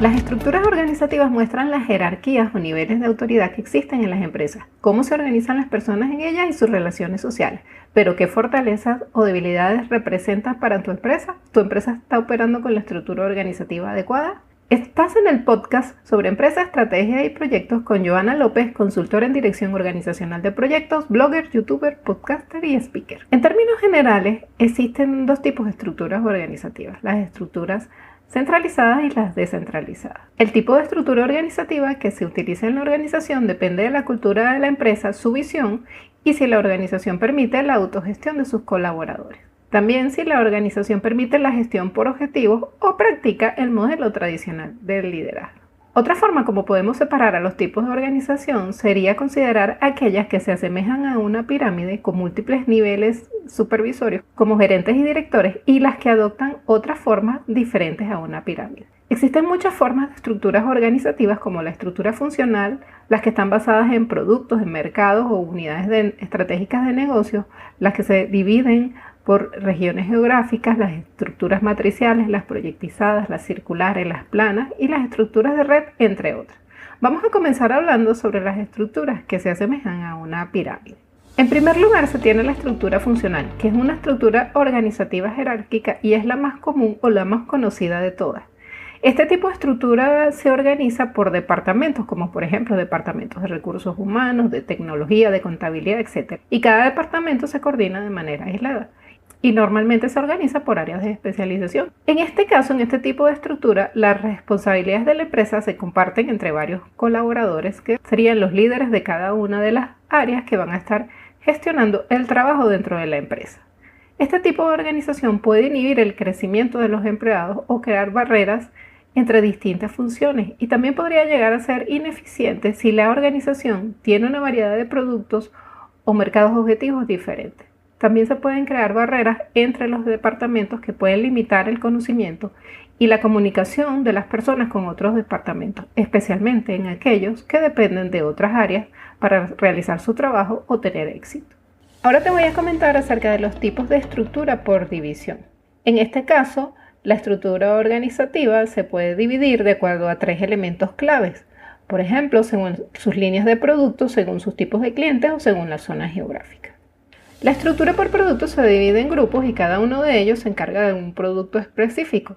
Las estructuras organizativas muestran las jerarquías o niveles de autoridad que existen en las empresas, cómo se organizan las personas en ellas y sus relaciones sociales, pero qué fortalezas o debilidades representan para tu empresa. ¿Tu empresa está operando con la estructura organizativa adecuada? Estás en el podcast sobre empresa, estrategia y proyectos con Joana López, consultora en dirección organizacional de proyectos, blogger, youtuber, podcaster y speaker. En términos generales, existen dos tipos de estructuras organizativas: las estructuras centralizadas y las descentralizadas. El tipo de estructura organizativa que se utiliza en la organización depende de la cultura de la empresa, su visión y si la organización permite la autogestión de sus colaboradores. También si la organización permite la gestión por objetivos o practica el modelo tradicional del liderazgo. Otra forma como podemos separar a los tipos de organización sería considerar aquellas que se asemejan a una pirámide con múltiples niveles supervisorios como gerentes y directores, y las que adoptan otras formas diferentes a una pirámide. Existen muchas formas de estructuras organizativas como la estructura funcional, las que están basadas en productos, en mercados o unidades estratégicas de negocio, las que se dividen por regiones geográficas, las estructuras matriciales, las proyectizadas, las circulares, las planas y las estructuras de red, entre otras. Vamos a comenzar hablando sobre las estructuras que se asemejan a una pirámide. En primer lugar se tiene la estructura funcional, que es una estructura organizativa jerárquica y es la más común o la más conocida de todas. Este tipo de estructura se organiza por departamentos, como por ejemplo departamentos de recursos humanos, de tecnología, de contabilidad, etc. Y cada departamento se coordina de manera aislada y normalmente se organiza por áreas de especialización. En este caso, en este tipo de estructura, las responsabilidades de la empresa se comparten entre varios colaboradores que serían los líderes de cada una de las áreas que van a estar gestionando el trabajo dentro de la empresa. Este tipo de organización puede inhibir el crecimiento de los empleados o crear barreras entre distintas funciones, y también podría llegar a ser ineficiente si la organización tiene una variedad de productos o mercados objetivos diferentes. También se pueden crear barreras entre los departamentos que pueden limitar el conocimiento y la comunicación de las personas con otros departamentos, especialmente en aquellos que dependen de otras áreas para realizar su trabajo o tener éxito. Ahora te voy a comentar acerca de los tipos de estructura por división. En este caso, la estructura organizativa se puede dividir de acuerdo a 3 elementos claves. Por ejemplo, según sus líneas de productos, según sus tipos de clientes o según la zona geográfica. La estructura por producto se divide en grupos y cada uno de ellos se encarga de un producto específico.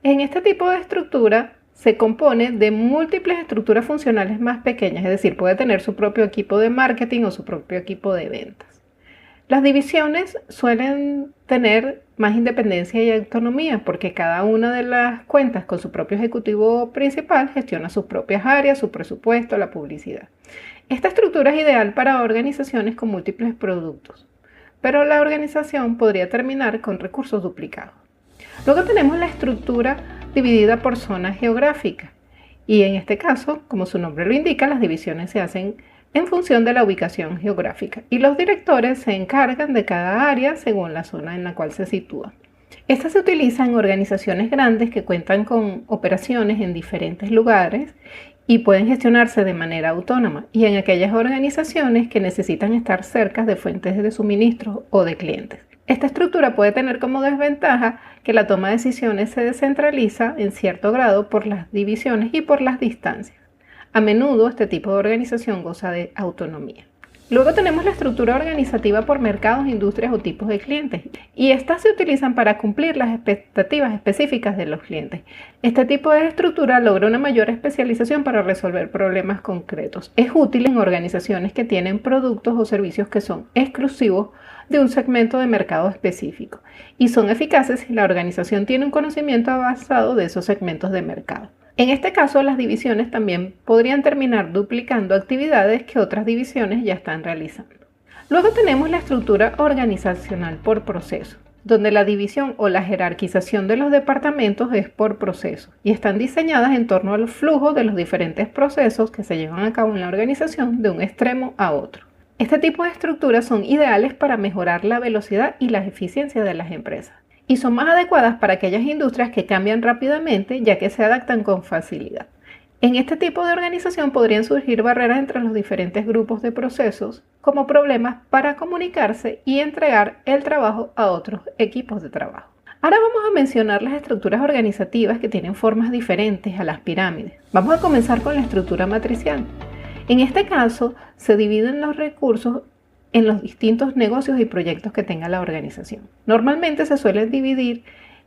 En este tipo de estructura se compone de múltiples estructuras funcionales más pequeñas, es decir, puede tener su propio equipo de marketing o su propio equipo de ventas. Las divisiones suelen tener más independencia y autonomía porque cada una de las cuentas con su propio ejecutivo principal gestiona sus propias áreas, su presupuesto, la publicidad. Esta estructura es ideal para organizaciones con múltiples productos, pero la organización podría terminar con recursos duplicados. Luego tenemos la estructura dividida por zonas geográficas y en este caso, como su nombre lo indica, las divisiones se hacen en función de la ubicación geográfica y los directores se encargan de cada área según la zona en la cual se sitúa. Esta se utiliza en organizaciones grandes que cuentan con operaciones en diferentes lugares y pueden gestionarse de manera autónoma, y en aquellas organizaciones que necesitan estar cerca de fuentes de suministro o de clientes. Esta estructura puede tener como desventaja que la toma de decisiones se descentraliza en cierto grado por las divisiones y por las distancias. A menudo este tipo de organización goza de autonomía. Luego tenemos la estructura organizativa por mercados, industrias o tipos de clientes, y estas se utilizan para cumplir las expectativas específicas de los clientes. Este tipo de estructura logra una mayor especialización para resolver problemas concretos. Es útil en organizaciones que tienen productos o servicios que son exclusivos de un segmento de mercado específico y son eficaces si la organización tiene un conocimiento avanzado de esos segmentos de mercado. En este caso, las divisiones también podrían terminar duplicando actividades que otras divisiones ya están realizando. Luego tenemos la estructura organizacional por proceso, donde la división o la jerarquización de los departamentos es por proceso y están diseñadas en torno al flujo de los diferentes procesos que se llevan a cabo en la organización de un extremo a otro. Este tipo de estructuras son ideales para mejorar la velocidad y la eficiencia de las empresas, y son más adecuadas para aquellas industrias que cambian rápidamente, ya que se adaptan con facilidad. En este tipo de organización podrían surgir barreras entre los diferentes grupos de procesos, como problemas para comunicarse y entregar el trabajo a otros equipos de trabajo. Ahora vamos a mencionar las estructuras organizativas que tienen formas diferentes a las pirámides. Vamos a comenzar con la estructura matricial. En este caso, se dividen los recursos en los distintos negocios y proyectos que tenga la organización. Normalmente se suele dividir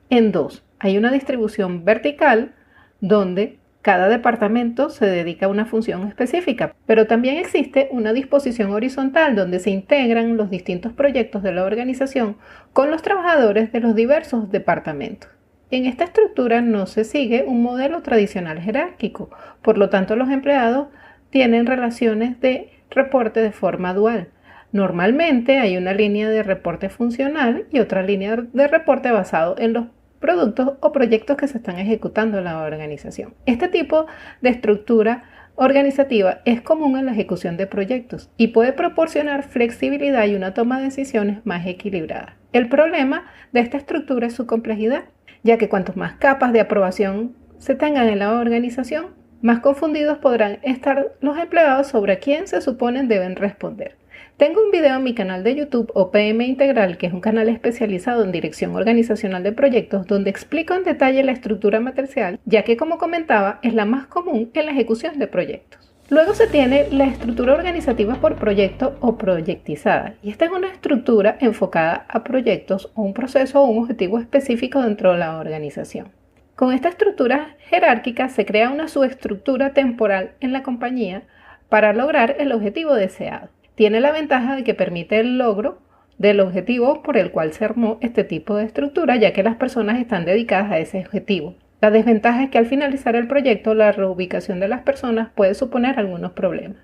en dos. Hay una distribución vertical donde cada departamento se dedica a una función específica, pero también existe una disposición horizontal donde se integran los distintos proyectos de la organización con los trabajadores de los diversos departamentos. En esta estructura no se sigue un modelo tradicional jerárquico, por lo tanto los empleados tienen relaciones de reporte de forma dual. Normalmente hay una línea de reporte funcional y otra línea de reporte basado en los productos o proyectos que se están ejecutando en la organización. Este tipo de estructura organizativa es común en la ejecución de proyectos y puede proporcionar flexibilidad y una toma de decisiones más equilibrada. El problema de esta estructura es su complejidad, ya que cuanto más capas de aprobación se tengan en la organización, más confundidos podrán estar los empleados sobre a quién se suponen deben responder. Tengo un video en mi canal de YouTube OPM Integral, que es un canal especializado en dirección organizacional de proyectos, donde explico en detalle la estructura matricial, ya que, como comentaba, es la más común en la ejecución de proyectos. Luego se tiene la estructura organizativa por proyecto o proyectizada, y esta es una estructura enfocada a proyectos o un proceso o un objetivo específico dentro de la organización. Con esta estructura jerárquica se crea una subestructura temporal en la compañía para lograr el objetivo deseado. Tiene la ventaja de que permite el logro del objetivo por el cual se armó este tipo de estructura, ya que las personas están dedicadas a ese objetivo. La desventaja es que al finalizar el proyecto, la reubicación de las personas puede suponer algunos problemas.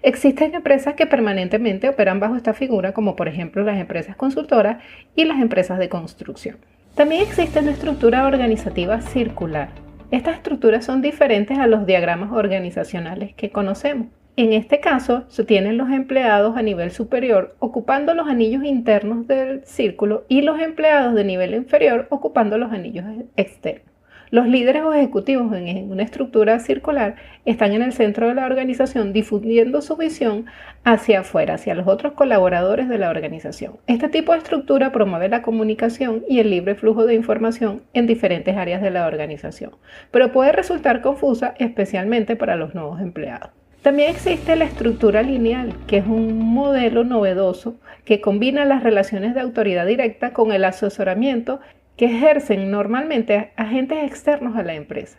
Existen empresas que permanentemente operan bajo esta figura, como por ejemplo las empresas consultoras y las empresas de construcción. También existe una estructura organizativa circular. Estas estructuras son diferentes a los diagramas organizacionales que conocemos. En este caso, se tienen los empleados a nivel superior ocupando los anillos internos del círculo y los empleados de nivel inferior ocupando los anillos externos. Los líderes o ejecutivos en una estructura circular están en el centro de la organización difundiendo su visión hacia afuera, hacia los otros colaboradores de la organización. Este tipo de estructura promueve la comunicación y el libre flujo de información en diferentes áreas de la organización, pero puede resultar confusa especialmente para los nuevos empleados. También existe la estructura lineal, que es un modelo novedoso que combina las relaciones de autoridad directa con el asesoramiento que ejercen normalmente agentes externos a la empresa.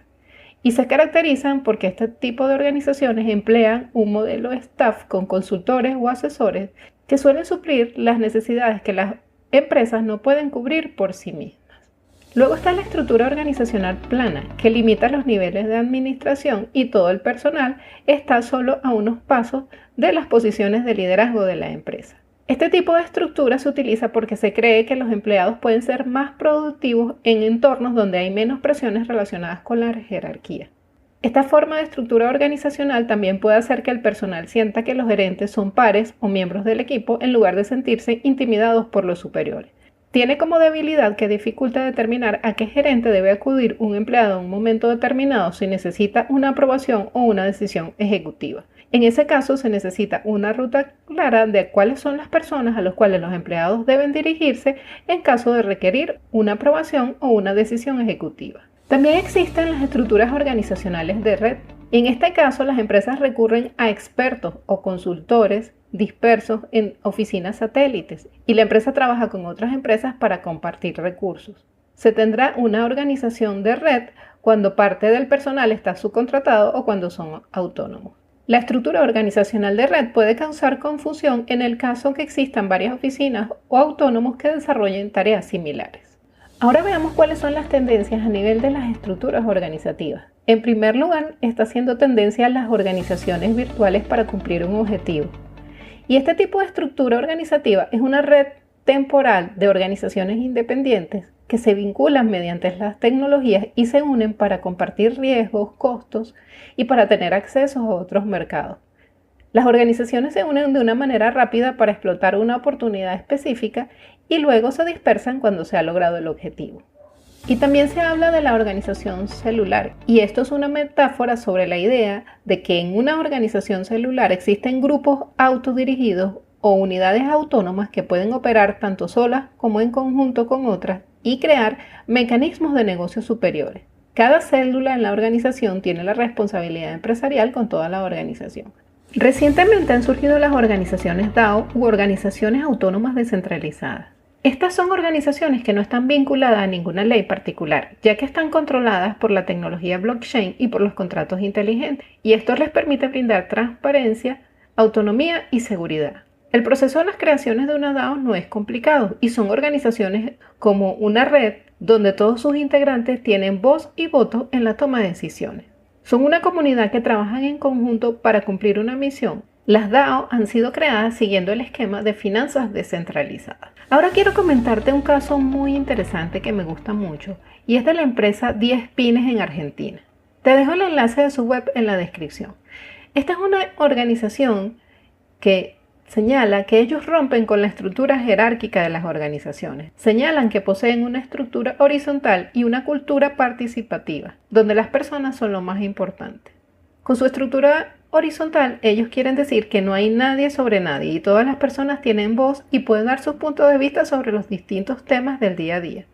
Y se caracterizan porque este tipo de organizaciones emplean un modelo staff con consultores o asesores que suelen suplir las necesidades que las empresas no pueden cubrir por sí mismas. Luego está la estructura organizacional plana, que limita los niveles de administración y todo el personal está solo a unos pasos de las posiciones de liderazgo de la empresa. Este tipo de estructura se utiliza porque se cree que los empleados pueden ser más productivos en entornos donde hay menos presiones relacionadas con la jerarquía. Esta forma de estructura organizacional también puede hacer que el personal sienta que los gerentes son pares o miembros del equipo en lugar de sentirse intimidados por los superiores. Tiene como debilidad que dificulta determinar a qué gerente debe acudir un empleado en un momento determinado si necesita una aprobación o una decisión ejecutiva. En ese caso se necesita una ruta clara de cuáles son las personas a las cuales los empleados deben dirigirse en caso de requerir una aprobación o una decisión ejecutiva. También existen las estructuras organizacionales de red. En este caso, las empresas recurren a expertos o consultores dispersos en oficinas satélites y la empresa trabaja con otras empresas para compartir recursos. Se tendrá una organización de red cuando parte del personal está subcontratado o cuando son autónomos. La estructura organizacional de red puede causar confusión en el caso que existan varias oficinas o autónomos que desarrollen tareas similares. Ahora veamos cuáles son las tendencias a nivel de las estructuras organizativas. En primer lugar, está haciendo tendencia a las organizaciones virtuales para cumplir un objetivo. Y este tipo de estructura organizativa es una red temporal de organizaciones independientes que se vinculan mediante las tecnologías y se unen para compartir riesgos, costos y para tener acceso a otros mercados. Las organizaciones se unen de una manera rápida para explotar una oportunidad específica y luego se dispersan cuando se ha logrado el objetivo. Y también se habla de la organización celular, y esto es una metáfora sobre la idea de que en una organización celular existen grupos autodirigidos o unidades autónomas que pueden operar tanto solas como en conjunto con otras y crear mecanismos de negocio superiores. Cada célula en la organización tiene la responsabilidad empresarial con toda la organización. Recientemente han surgido las organizaciones DAO u organizaciones autónomas descentralizadas. Estas son organizaciones que no están vinculadas a ninguna ley particular, ya que están controladas por la tecnología blockchain y por los contratos inteligentes, y esto les permite brindar transparencia, autonomía y seguridad. El proceso de las creaciones de una DAO no es complicado y son organizaciones como una red donde todos sus integrantes tienen voz y voto en la toma de decisiones. Son una comunidad que trabajan en conjunto para cumplir una misión. Las DAO han sido creadas siguiendo el esquema de finanzas descentralizadas. Ahora quiero comentarte un caso muy interesante que me gusta mucho y es de la empresa 10 Pines en Argentina. Te dejo el enlace de su web en la descripción. Esta es una organización que señala que ellos rompen con la estructura jerárquica de las organizaciones. Señalan que poseen una estructura horizontal y una cultura participativa, donde las personas son lo más importante. Con su estructura horizontal, ellos quieren decir que no hay nadie sobre nadie y todas las personas tienen voz y pueden dar sus puntos de vista sobre los distintos temas del día a día.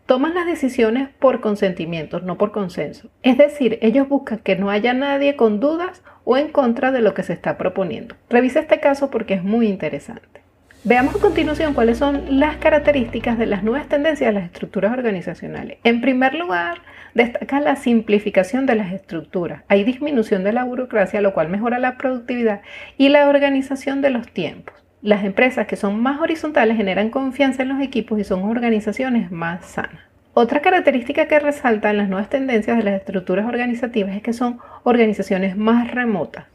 Toman las decisiones por consentimiento, no por consenso. Es decir, ellos buscan que no haya nadie con dudas o en contra de lo que se está proponiendo. Revisa este caso porque es muy interesante. Veamos a continuación cuáles son las características de las nuevas tendencias de las estructuras organizacionales. En primer lugar, destaca la simplificación de las estructuras. Hay disminución de la burocracia, lo cual mejora la productividad y la organización de los tiempos. Las empresas que son más horizontales generan confianza en los equipos y son organizaciones más sanas. Otra característica que resaltan las nuevas tendencias de las estructuras organizativas es que son organizaciones más remotas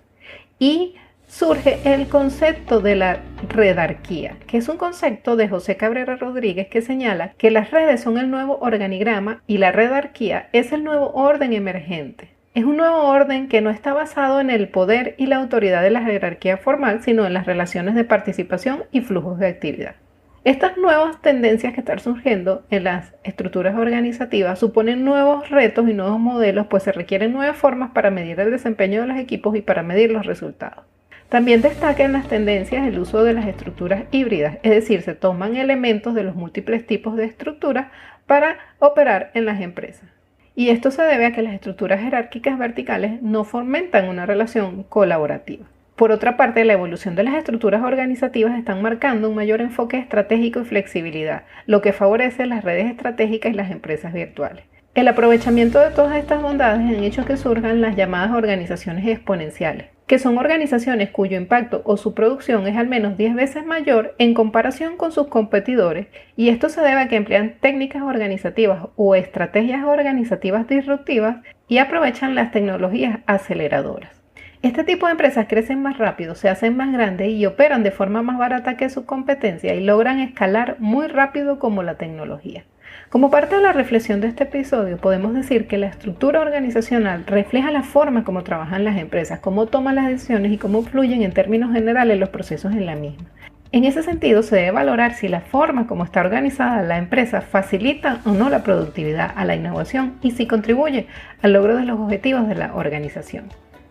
y surge el concepto de la redarquía, que es un concepto de José Cabrera Rodríguez que señala que las redes son el nuevo organigrama y la redarquía es el nuevo orden emergente. Es un nuevo orden que no está basado en el poder y la autoridad de la jerarquía formal, sino en las relaciones de participación y flujos de actividad. Estas nuevas tendencias que están surgiendo en las estructuras organizativas suponen nuevos retos y nuevos modelos, pues se requieren nuevas formas para medir el desempeño de los equipos y para medir los resultados. También destaca en las tendencias el uso de las estructuras híbridas, es decir, se toman elementos de los múltiples tipos de estructuras para operar en las empresas. Y esto se debe a que las estructuras jerárquicas verticales no fomentan una relación colaborativa. Por otra parte, la evolución de las estructuras organizativas están marcando un mayor enfoque estratégico y flexibilidad, lo que favorece las redes estratégicas y las empresas virtuales. El aprovechamiento de todas estas bondades han hecho que surjan las llamadas organizaciones exponenciales, que son organizaciones cuyo impacto o su producción es al menos 10 veces mayor en comparación con sus competidores, y esto se debe a que emplean técnicas organizativas o estrategias organizativas disruptivas y aprovechan las tecnologías aceleradoras. Este tipo de empresas crecen más rápido, se hacen más grandes y operan de forma más barata que su competencia y logran escalar muy rápido como la tecnología. Como parte de la reflexión de este episodio, podemos decir que la estructura organizacional refleja la forma como trabajan las empresas, cómo toman las decisiones y cómo fluyen en términos generales los procesos en la misma. En ese sentido, se debe valorar si la forma como está organizada la empresa facilita o no la productividad, a la innovación y si contribuye al logro de los objetivos de la organización.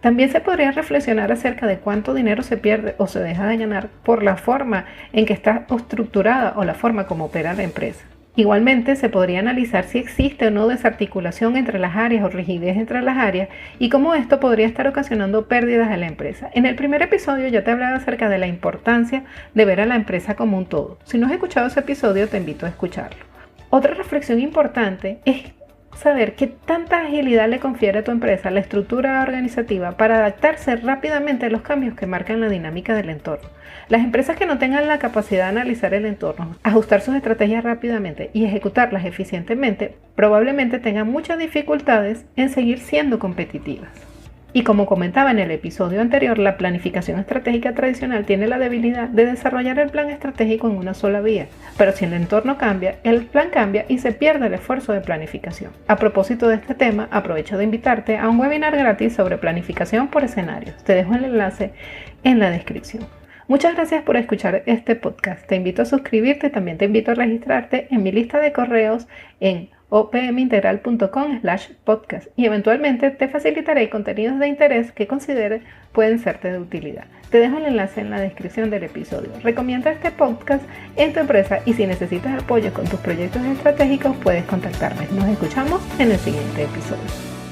También se podría reflexionar acerca de cuánto dinero se pierde o se deja de ganar por la forma en que está estructurada o la forma como opera la empresa. Igualmente, se podría analizar si existe o no desarticulación entre las áreas o rigidez entre las áreas y cómo esto podría estar ocasionando pérdidas a la empresa. En el primer episodio ya te hablaba acerca de la importancia de ver a la empresa como un todo. Si no has escuchado ese episodio, te invito a escucharlo. Otra reflexión importante es saber qué tanta agilidad le confiere a tu empresa la estructura organizativa para adaptarse rápidamente a los cambios que marcan la dinámica del entorno. Las empresas que no tengan la capacidad de analizar el entorno, ajustar sus estrategias rápidamente y ejecutarlas eficientemente, probablemente tengan muchas dificultades en seguir siendo competitivas. Y como comentaba en el episodio anterior, la planificación estratégica tradicional tiene la debilidad de desarrollar el plan estratégico en una sola vía, pero si el entorno cambia, el plan cambia y se pierde el esfuerzo de planificación. A propósito de este tema, aprovecho de invitarte a un webinar gratis sobre planificación por escenarios. Te dejo el enlace en la descripción. Muchas gracias por escuchar este podcast. Te invito a suscribirte, también te invito a registrarte en mi lista de correos en o pmintegral.com/podcast y eventualmente te facilitaré contenidos de interés que considere pueden serte de utilidad. Te dejo el enlace en la descripción del episodio. Recomienda este podcast en tu empresa y si necesitas apoyo con tus proyectos estratégicos puedes contactarme. Nos escuchamos en el siguiente episodio.